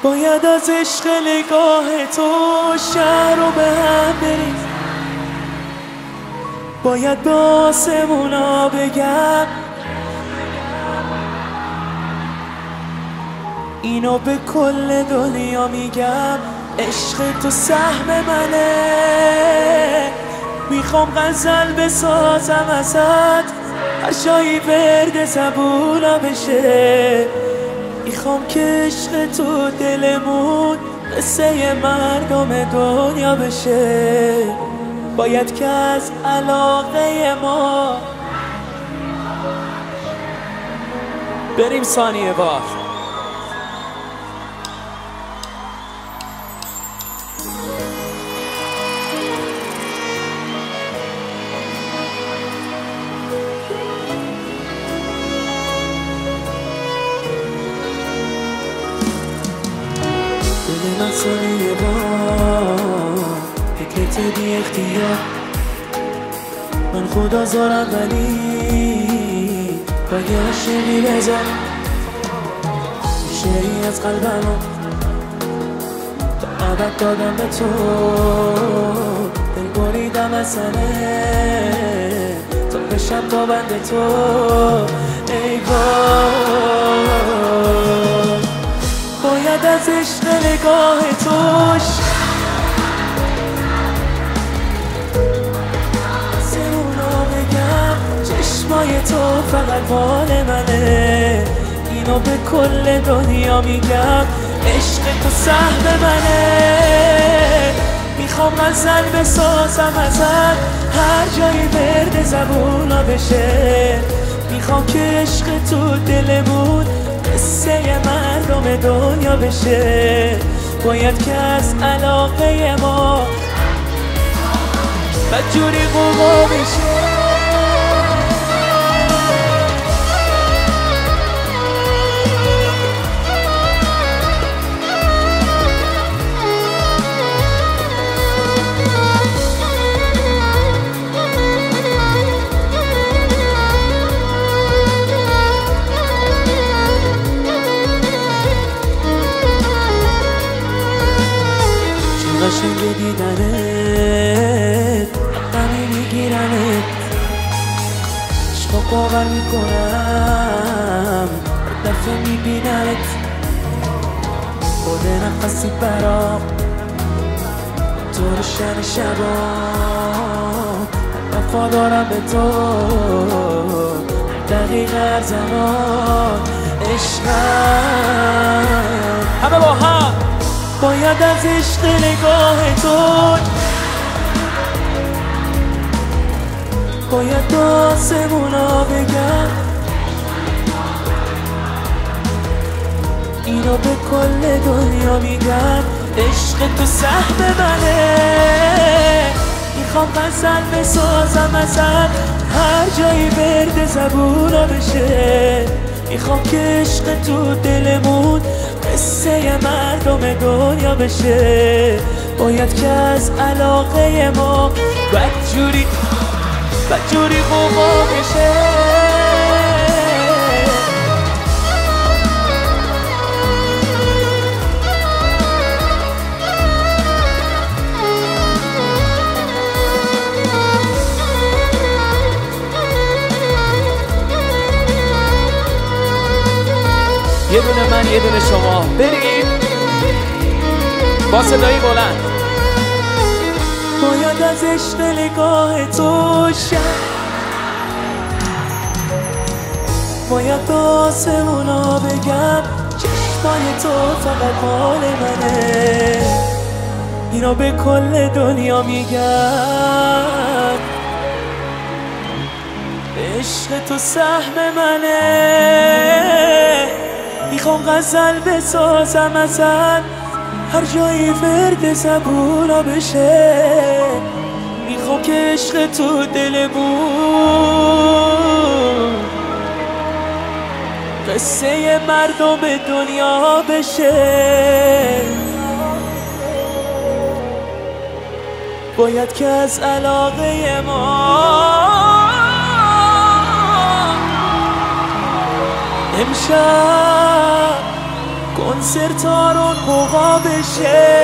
باید از عشق نگاه تو شهر رو به هم بریم، باید به آسمونا بگم اینو به کل دنیا میگم، عشق تو سهم منه. میخوام غزل بسازم ازت، هر جایی ورد زبونا بشه. میخوام که عشق تو دلمون قصه مردم دنیا بشه. باید که از علاقه ما بریم ثانیه بار. دل من ثانیه بار فکرت بی اختیار، من خدا زارم ولی پایه عاشقی بذار. شعری از قلبمو تا ابد دادم به تو، دل بریدم از سنه تا بشم تا بند تو. ای وای باید از عشق نگاه توش سرونا بگم، چشمای تو فقط مال منه. اینو به کل دنیا میگم، عشق تو سهم منه. میخوام غزل بسازم ازت، هر جایی ورد زبونا بشه. میخوام که عشق تو دلمون قصه مردم دنیا بشه. باید که از علاقه ما بدجوری قوقا بشه. قشنگ دیدنت غمی میگیرنت، عشقا باور میکنم هر دفعه میبینمت. خود نفسی برام تو روشن شبا، وفا دارم به تو دقیق هر زمان. عشقم همه با هم باید از عشق نگاه تو، باید به آسمونا بگم اینو به کل دنیا میگم، عشق تو سهم منه. میخوام غزل بسازم ازت، هر جایی ورد زبونا بشه. میخوام که عشق تو دلمون قصه مردم دنیا بشه. باید که از علاقه ما بدجوری قوقا بشه. یه دونه من یه دونه شما، بریم با صدایی بلند. باید از عشق نگاه تو باید به آسمونا بگم، چشمای تو فقط مال منه. اینو به کل دنیا میگم، عشق تو سهم منه. میخوام غزل بسازم ازت، هر جایی ورد زبونا بشه. میخوام که عشق تو دلمون قصه مردم دنیا بشه. باید که از علاقه ما امشب کنسرت ها رو موقع بشه